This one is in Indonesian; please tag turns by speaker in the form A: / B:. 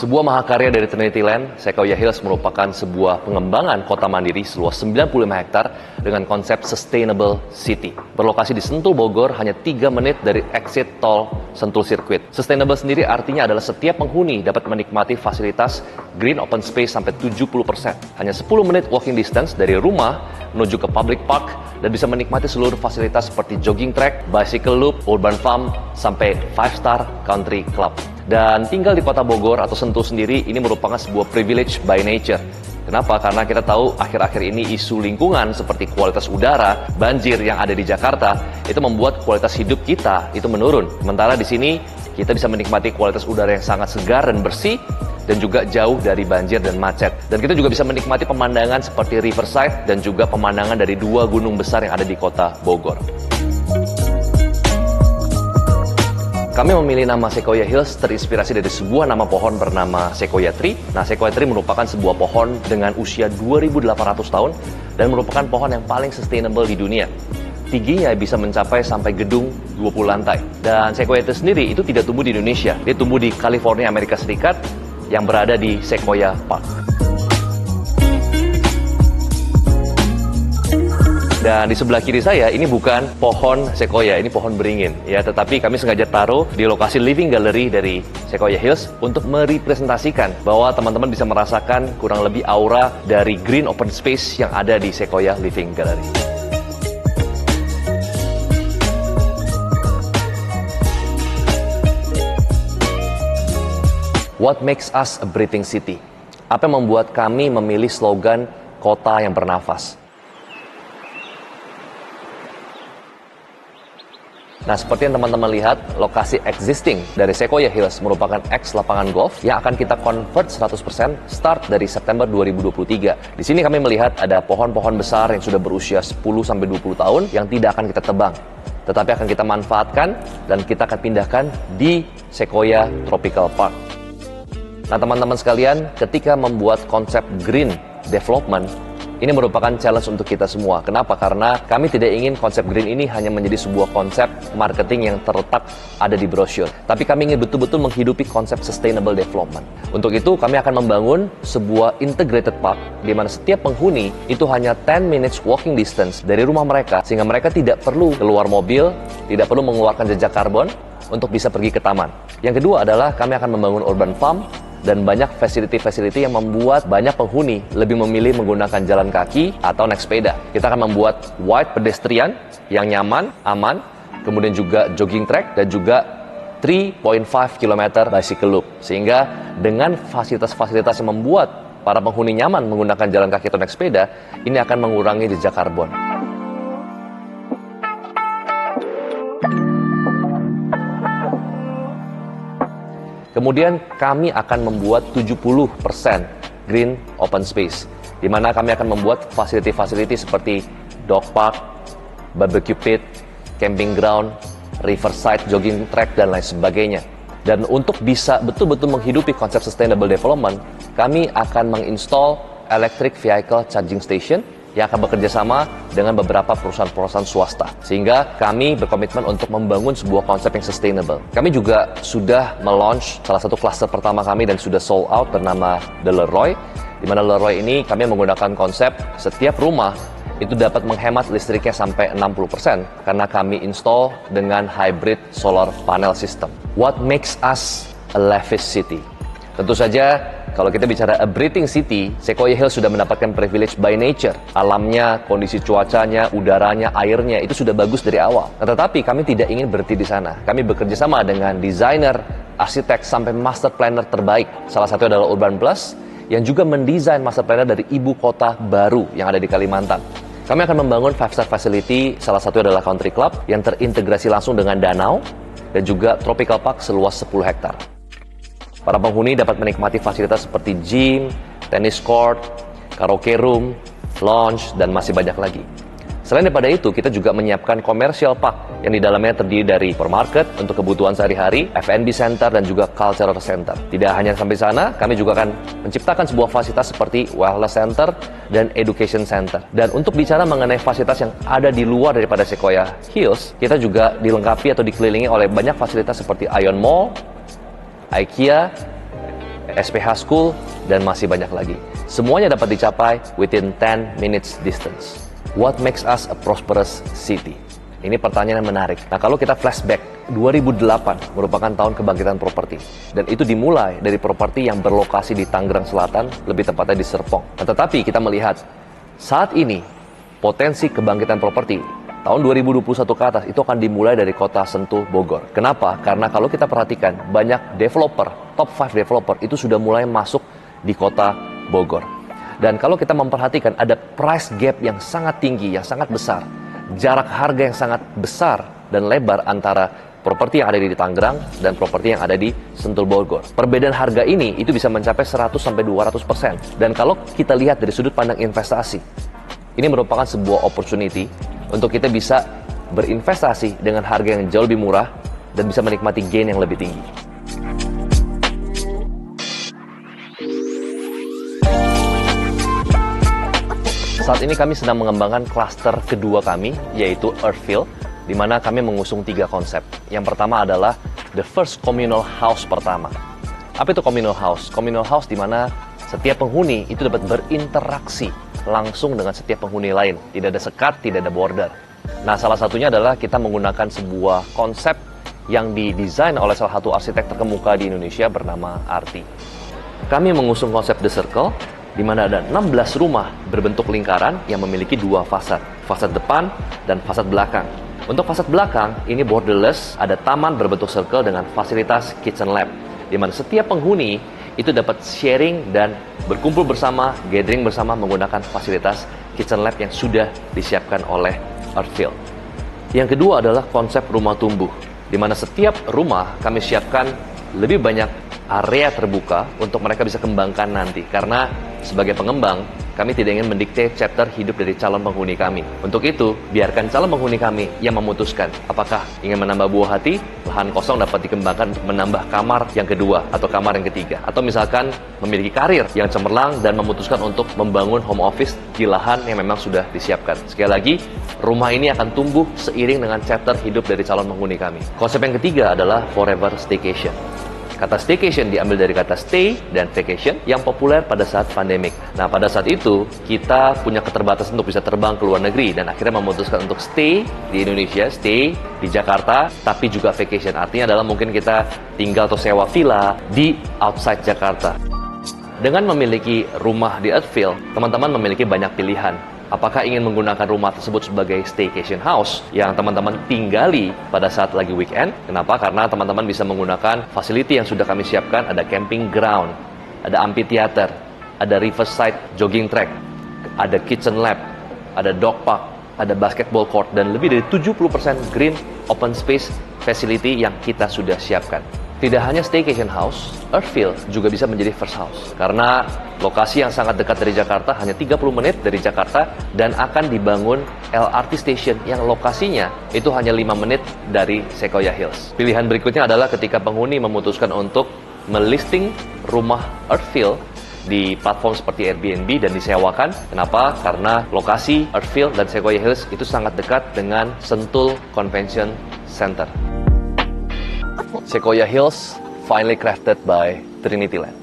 A: Sebuah mahakarya dari Trinity Land, Sequoia Hills merupakan sebuah pengembangan kota mandiri seluas 95 hektar dengan konsep Sustainable City. Berlokasi di Sentul, Bogor, hanya 3 menit dari exit tol Sentul Circuit. Sustainable sendiri artinya adalah setiap penghuni dapat menikmati fasilitas green open space sampai 70%. Hanya 10 menit walking distance dari rumah menuju ke public park dan bisa menikmati seluruh fasilitas seperti jogging track, bicycle loop, urban farm, sampai 5-star country club. Dan tinggal di kota Bogor atau Sentul sendiri ini merupakan sebuah privilege by nature. Kenapa? Karena kita tahu akhir-akhir ini isu lingkungan seperti kualitas udara, banjir yang ada di Jakarta itu membuat kualitas hidup kita itu menurun. Sementara di sini kita bisa menikmati kualitas udara yang sangat segar dan bersih dan juga jauh dari banjir dan macet. Dan kita juga bisa menikmati pemandangan seperti Riverside dan juga pemandangan dari 2 gunung besar yang ada di kota Bogor. Kami memilih nama Sequoia Hills terinspirasi dari sebuah nama pohon bernama Sequoia Tree. Nah, Sequoia Tree merupakan sebuah pohon dengan usia 2.800 tahun dan merupakan pohon yang paling sustainable di dunia. Tingginya bisa mencapai sampai gedung 20 lantai. Dan Sequoia itu sendiri itu tidak tumbuh di Indonesia. Dia tumbuh di California, Amerika Serikat yang berada di Sequoia Park. Dan di sebelah kiri saya, ini bukan pohon Sequoia, ini pohon beringin. Ya, tetapi kami sengaja taruh di lokasi living gallery dari Sequoia Hills untuk merepresentasikan bahwa teman-teman bisa merasakan kurang lebih aura dari green open space yang ada di Sequoia Living Gallery. What makes us a breathing city? Apa yang membuat kami memilih slogan kota yang bernafas? Nah, seperti yang teman-teman lihat, lokasi existing dari Sequoia Hills merupakan ex lapangan golf yang akan kita convert 100% start dari September 2023. Di sini kami melihat ada pohon-pohon besar yang sudah berusia 10-20 tahun yang tidak akan kita tebang, tetapi akan kita manfaatkan dan kita akan pindahkan di Sequoia Tropical Park. Nah, teman-teman sekalian, ketika membuat konsep green development, ini merupakan challenge untuk kita semua. Kenapa? Karena kami tidak ingin konsep green ini hanya menjadi sebuah konsep marketing yang terletak ada di brosur. Tapi kami ingin betul-betul menghidupi konsep sustainable development. Untuk itu, kami akan membangun sebuah integrated park di mana setiap penghuni itu hanya 10 minutes walking distance dari rumah mereka, sehingga mereka tidak perlu keluar mobil, tidak perlu mengeluarkan jejak karbon untuk bisa pergi ke taman. Yang kedua adalah kami akan membangun urban farm dan banyak facility-facility yang membuat banyak penghuni lebih memilih menggunakan jalan kaki atau naik sepeda. Kita akan membuat wide pedestrian yang nyaman, aman, kemudian juga jogging track dan juga 3.5 km bicycle loop. Sehingga dengan fasilitas-fasilitas yang membuat para penghuni nyaman menggunakan jalan kaki atau naik sepeda, ini akan mengurangi jejak karbon. Kemudian kami akan membuat 70% green open space, di mana kami akan membuat facility-facility seperti dog park, barbecue pit, camping ground, riverside, jogging track, dan lain sebagainya. Dan untuk bisa betul-betul menghidupi konsep sustainable development, kami akan menginstall electric vehicle charging station yang akan bekerja sama dengan beberapa perusahaan-perusahaan swasta. Sehingga kami berkomitmen untuk membangun sebuah konsep yang sustainable. Kami juga sudah melaunch salah satu cluster pertama kami dan sudah sold out bernama The Leroy. Di mana Leroy ini kami menggunakan konsep setiap rumah itu dapat menghemat listriknya sampai 60% karena kami install dengan hybrid solar panel system. What makes us a lavish city? Tentu saja, kalau kita bicara a breathing city, Sequoia Hills sudah mendapatkan privilege by nature. Alamnya, kondisi cuacanya, udaranya, airnya, itu sudah bagus dari awal. Nah, tetapi kami tidak ingin berhenti di sana. Kami bekerja sama dengan desainer, arsitek, sampai master planner terbaik. Salah satu adalah Urban Plus, yang juga mendesain master planner dari ibu kota baru yang ada di Kalimantan. Kami akan membangun 5-star facility, salah satu adalah country club, yang terintegrasi langsung dengan danau, dan juga tropical park seluas 10 hektar. Para penghuni dapat menikmati fasilitas seperti gym, tennis court, karaoke room, lounge, dan masih banyak lagi. Selain daripada itu, kita juga menyiapkan commercial park yang di dalamnya terdiri dari supermarket untuk kebutuhan sehari-hari, F&B center, dan juga cultural center. Tidak hanya sampai sana, kami juga akan menciptakan sebuah fasilitas seperti wellness center dan education center. Dan untuk bicara mengenai fasilitas yang ada di luar daripada Sequoia Hills, kita juga dilengkapi atau dikelilingi oleh banyak fasilitas seperti Ion Mall, IKEA, SPH School, dan masih banyak lagi. Semuanya dapat dicapai within 10 minutes distance. What makes us a prosperous city? Ini pertanyaan yang menarik. Nah, kalau kita flashback, 2008 merupakan tahun kebangkitan properti. Dan itu dimulai dari properti yang berlokasi di Tangerang Selatan, lebih tepatnya di Serpong. Nah, tetapi kita melihat, saat ini, potensi kebangkitan properti tahun 2021 ke atas itu akan dimulai dari kota Sentul, Bogor. Kenapa? Karena kalau kita perhatikan, banyak developer, top 5 developer itu sudah mulai masuk di kota Bogor. Dan kalau kita memperhatikan, ada price gap yang sangat tinggi, yang sangat besar. Jarak harga yang sangat besar dan lebar antara properti yang ada di Tangerang dan properti yang ada di Sentul, Bogor. Perbedaan harga ini itu bisa mencapai 100-200%. Dan kalau kita lihat dari sudut pandang investasi, ini merupakan sebuah opportunity untuk kita bisa berinvestasi dengan harga yang jauh lebih murah dan bisa menikmati gain yang lebih tinggi. Saat ini kami sedang mengembangkan klaster kedua kami, yaitu Earthfield, di mana kami mengusung 3 konsep. Yang pertama adalah the first communal house pertama. Apa itu communal house? Communal house di mana setiap penghuni itu dapat berinteraksi langsung dengan setiap penghuni lain. Tidak ada sekat, tidak ada border. Nah, salah satunya adalah kita menggunakan sebuah konsep yang didesain oleh salah satu arsitek terkemuka di Indonesia bernama Arti. Kami mengusung konsep The Circle, di mana ada 16 rumah berbentuk lingkaran yang memiliki 2 fasad. Fasad depan dan fasad belakang. Untuk fasad belakang, ini borderless, ada taman berbentuk circle dengan fasilitas kitchen lab, di mana setiap penghuni itu dapat sharing dan berkumpul bersama, gathering bersama menggunakan fasilitas kitchen lab yang sudah disiapkan oleh Earthfield. Yang kedua adalah konsep rumah tumbuh, di mana setiap rumah kami siapkan lebih banyak area terbuka untuk mereka bisa kembangkan nanti. Karena sebagai pengembang, kami tidak ingin mendikte chapter hidup dari calon penghuni kami. Untuk itu, biarkan calon penghuni kami yang memutuskan apakah ingin menambah buah hati, lahan kosong dapat dikembangkan untuk menambah kamar yang kedua atau kamar yang ketiga. Atau misalkan memiliki karir yang cemerlang dan memutuskan untuk membangun home office di lahan yang memang sudah disiapkan. Sekali lagi, rumah ini akan tumbuh seiring dengan chapter hidup dari calon penghuni kami. Konsep yang ketiga adalah forever staycation. Kata staycation diambil dari kata stay dan vacation yang populer pada saat pandemik. Nah, pada saat itu kita punya keterbatasan untuk bisa terbang ke luar negeri dan akhirnya memutuskan untuk stay di Indonesia, stay di Jakarta, tapi juga vacation. Artinya adalah mungkin kita tinggal atau sewa villa di outside Jakarta. Dengan memiliki rumah di Earthfield, teman-teman memiliki banyak pilihan. Apakah ingin menggunakan rumah tersebut sebagai staycation house yang teman-teman tinggali pada saat lagi weekend? Kenapa? Karena teman-teman bisa menggunakan facility yang sudah kami siapkan. Ada camping ground, ada amphitheater, ada riverside jogging track, ada kitchen lab, ada dog park, ada basketball court, dan lebih dari 70% green open space facility yang kita sudah siapkan. Tidak hanya staycation house, Earthfield juga bisa menjadi first house. Karena lokasi yang sangat dekat dari Jakarta, hanya 30 menit dari Jakarta, dan akan dibangun LRT station yang lokasinya itu hanya 5 menit dari Sequoia Hills. Pilihan berikutnya adalah ketika penghuni memutuskan untuk melisting rumah Earthfield di platform seperti Airbnb dan disewakan. Kenapa? Karena lokasi Earthfield dan Sequoia Hills itu sangat dekat dengan Sentul Convention Center. Sequoia Hills finally crafted by Trinity Land.